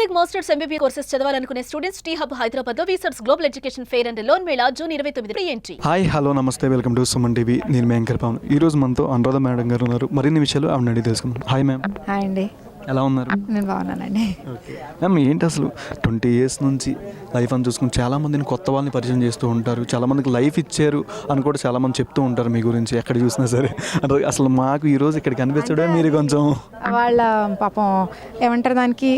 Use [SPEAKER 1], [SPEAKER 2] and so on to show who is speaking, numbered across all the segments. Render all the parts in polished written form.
[SPEAKER 1] BTech masters MBB courses చదవాలనుకునే students T hub Hyderabad లో వీసర్స్ global education fair and loan mela June 29 ఎంట్రీ.
[SPEAKER 2] Hi hello నమస్తే, వెల్కమ్ టు సుమన్ టీవీ. నేను మీ యాంకర్ పవన్. ఈ రోజు మనతో అనురాధ మేడం గారు ఉన్నారు. మరిన్ని విషయాలు ఆవిడ అడిగి తెలుసుకుందాం. Hi ma'am.
[SPEAKER 3] హాయ్ అండి.
[SPEAKER 2] ఎలా ఉన్నారు?
[SPEAKER 3] నేను బాగున్నానండి.
[SPEAKER 2] మ్యామ్, ఏంటి అసలు 20 years నుంచి లైఫ్ అని చూసుకుని చాలామందిని కొత్త వాళ్ళని పరిచయం చేస్తూ ఉంటారు, చాలామందికి లైఫ్ ఇచ్చారు అని కూడా చాలామంది చెప్తూ ఉంటారు మీ గురించి ఎక్కడ చూసినా సరే. అంటే అసలు మాకు ఈరోజు ఇక్కడ కనిపించడే మీరు కొంచెం
[SPEAKER 3] వాళ్ళ పాపం ఏమంటారు దానికి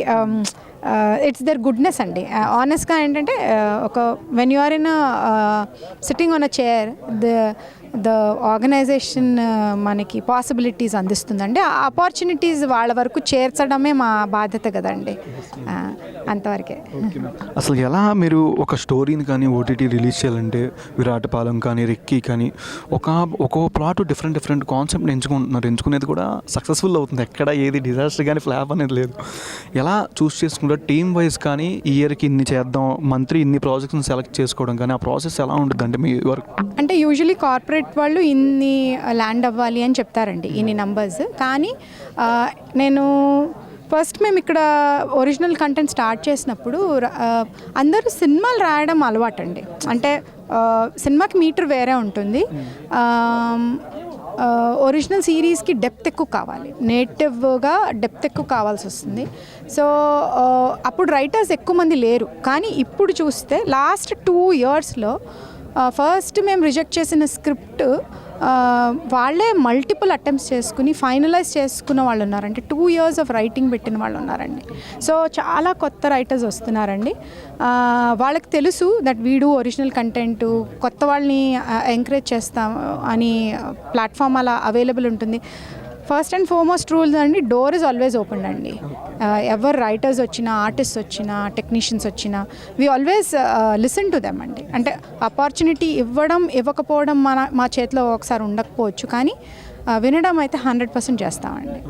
[SPEAKER 3] ఇట్స్ దర్ గుడ్నెస్ అండి. ఆనెస్ట్గా ఏంటంటే ఒక when you are in sitting on a chair the organisation మనకి పాసిబిలిటీస్ అందిస్తుందండి. ఆ ఆపర్చునిటీస్ వాళ్ళ వరకు చేర్చడమే మా బాధ్యత కదండి. అంతవరకే.
[SPEAKER 2] అసలు ఎలా మీరు ఒక స్టోరీని కానీ ఓటీటీ రిలీజ్ చేయాలంటే విరాటపాలెం కానీ రెక్కీ కానీ ఒక్కో ప్లాట్ డిఫరెంట్ కాన్సెప్ట్ని ఎంచుకుంటున్నారు. ఎంచుకునేది కూడా సక్సెస్ఫుల్ అవుతుంది. ఎక్కడ ఏది డిజాస్టర్ కానీ ఫ్లాప్ అనేది లేదు. ఎలా చూస్ చేసుకుంటారు? టీమ్ వైజ్ కానీ ఈ ఇయర్కి ఇన్ని చేద్దాం, మంత్లీ ఇన్ని ప్రాజెక్ట్స్ని సెలెక్ట్ చేసుకోవడం కానీ ఆ ప్రాసెస్ ఎలా ఉంటుంది అంటే మీ వరకు?
[SPEAKER 3] అంటే యూజువలీ కార్పొరేట్ వాళ్ళు ఇన్ని ల్యాండ్ అవ్వాలి అని చెప్తారండి, ఇన్ని నంబర్స్. కానీ నేను ఫస్ట్ మేము ఇక్కడ ఒరిజినల్ కంటెంట్ స్టార్ట్ చేసినప్పుడు అందరూ సినిమాలు రాయడం అలవాటు అండి. అంటే సినిమాకి మీటర్ వేరే ఉంటుంది, ఒరిజినల్ సిరీస్కి డెప్త్ ఎక్కువ కావాలి, నేటివ్గా డెప్త్ ఎక్కువ కావాల్సి వస్తుంది. సో అప్పుడు రైటర్స్ ఎక్కువ మంది లేరు. కానీ ఇప్పుడు చూస్తే లాస్ట్ 2 yearsలో ఫస్ట్ మేము రిజెక్ట్ చేసిన స్క్రిప్ట్ వాళ్ళే మల్టిపుల్ అటెంప్ట్స్ చేసుకుని ఫైనలైజ్ చేసుకున్న వాళ్ళు ఉన్నారండి. 2 years ఆఫ్ రైటింగ్ పెట్టిన వాళ్ళు ఉన్నారండి. సో చాలా కొత్త రైటర్స్ వస్తున్నారండి. వాళ్ళకి తెలుసు దట్ వీడు ఒరిజినల్ కంటెంట్, కొత్త వాళ్ళని ఎంకరేజ్ చేస్తాం అని ప్లాట్ఫామ్ అలా అవైలబుల్ ఉంటుంది. ఫస్ట్ అండ్ ఫార్మోస్ట్ రూల్స్ అండి, డోర్ ఇస్ ఆల్వేస్ ఓపెన్ అండి. ఎవరు రైటర్స్ వచ్చినా, ఆర్టిస్ట్ వచ్చినా, టెక్నీషియన్స్ వచ్చినా we always listen to them అండి. అంటే ఆపర్చునిటీ ఇవ్వకపోవడం మా చేతిలో ఒకసారి ఉండకపోవచ్చు, కానీ వినడం అయితే 100% చేస్తామండి.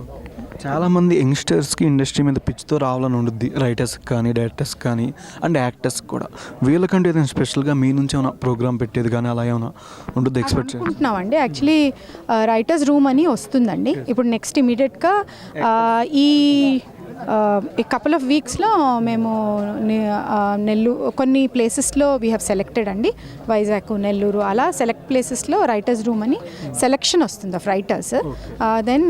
[SPEAKER 2] చాలామంది యంగ్స్టర్స్కి ఇండస్ట్రీ మీద పిచ్చితో రావాలని ఉంటుంది, రైటర్స్కి కానీ డైరెక్టర్స్ కానీ అండ్ యాక్టర్స్కి కూడా. వీళ్ళకంటే ఏదైనా స్పెషల్గా మీ నుంచి ఏమైనా ప్రోగ్రామ్ పెట్టేది కానీ అలా ఏమైనా ఉంటుంది ఎక్స్పెక్ట్
[SPEAKER 3] అనుకుంటున్నామండి. యాక్చువల్లీ రైటర్స్ రూమ్ అని వస్తుందండి ఇప్పుడు నెక్స్ట్ ఇమీడియట్గా. ఈ కపుల్ ఆఫ్ వీక్స్లో మేము కొన్ని ప్లేసెస్లో వీ హ్యావ్ సెలెక్టెడ్ అండి. వైజాగ్, నెల్లూరు అలా సెలెక్ట్ ప్లేసెస్లో రైటర్స్ రూమ్ అని సెలెక్షన్ వస్తుంది of writers. Then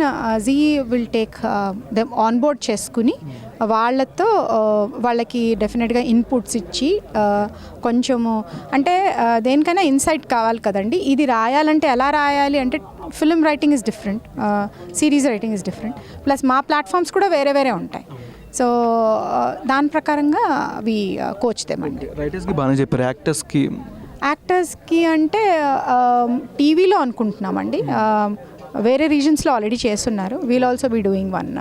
[SPEAKER 3] Zee will take them on board చేసుకుని వాళ్ళకి డెఫినెట్గా ఇన్పుట్స్ ఇచ్చి కొంచెము అంటే దేనికైనా ఇన్సైట్ కావాలి కదండి. ఇది రాయాలంటే ఎలా రాయాలి అంటే film writing is different, series writing is different, plus మా ప్లాట్ఫామ్స్ కూడా వేరే ఉంటాయి. సో దాని ప్రకారంగా అవి కోచ్ తెమండి.
[SPEAKER 2] రైటర్స్కి బాగానే చెప్పారు. యాక్టర్స్కి
[SPEAKER 3] అంటే టీవీలో అనుకుంటున్నామండి. వేరే రీజన్స్లో ఆల్రెడీ చేస్తున్నారు. We'll also be doing one.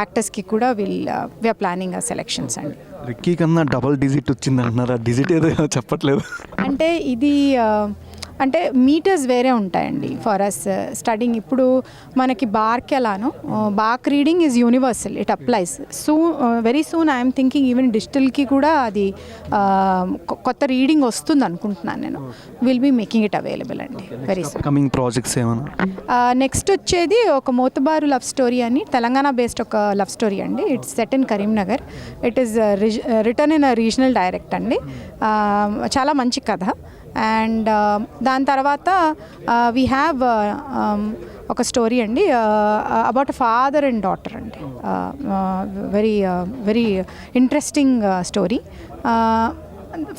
[SPEAKER 3] యాక్టర్స్కి కూడా వీఆర్ ప్లానింగ్ సెలెక్షన్స్ అండి.
[SPEAKER 2] రిక్కీ కన్నా డబల్ డిజిట్ వచ్చింది అంటున్నారు. ఆ డిజిట్ ఏదో చెప్పట్లేదు.
[SPEAKER 3] అంటే ఇది అంటే మీటర్స్ వేరే ఉంటాయండి ఫర్ అస్ స్టడింగ్. ఇప్పుడు మనకి బార్కి ఎలానో BARC rating is universal, it applies. Very soon I'm thinking even డిజిటల్కి కూడా అది కొత్త రీడింగ్ వస్తుంది అనుకుంటున్నాను నేను. Will be making it available అండి వెరీ సూన్.
[SPEAKER 2] కమింగ్ ప్రాజెక్ట్స్ ఏమన్నా
[SPEAKER 3] నెక్స్ట్ వచ్చేది ఒక మోతుబారు లవ్ స్టోరీ అని, తెలంగాణ బేస్డ్ ఒక లవ్ స్టోరీ అండి. It's set in Karimnagar. It is written in a regional direct అండి. చాలా మంచి కథ. అండ్ దాని తర్వాత వీ హ్యావ్ ఒక స్టోరీ అండి about a father and daughter అండి. Very interesting story,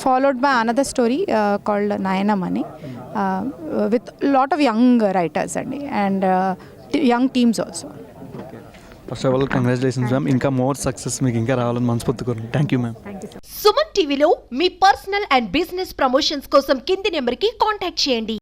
[SPEAKER 3] followed by another story called Nayanam ani, with lot of young writers and young teams also.
[SPEAKER 2] First of all congratulations ma'am. ఇంకా more success మీకు ఇంకా రావాలని మనస్ఫూర్తిగా కోరుకుంటున్నాను. Thank you ma'am.
[SPEAKER 1] Suman టీవీలో మీ personal and business promotions కోసం కింది నెంబర్కి కాంటాక్ట్ చేయండి.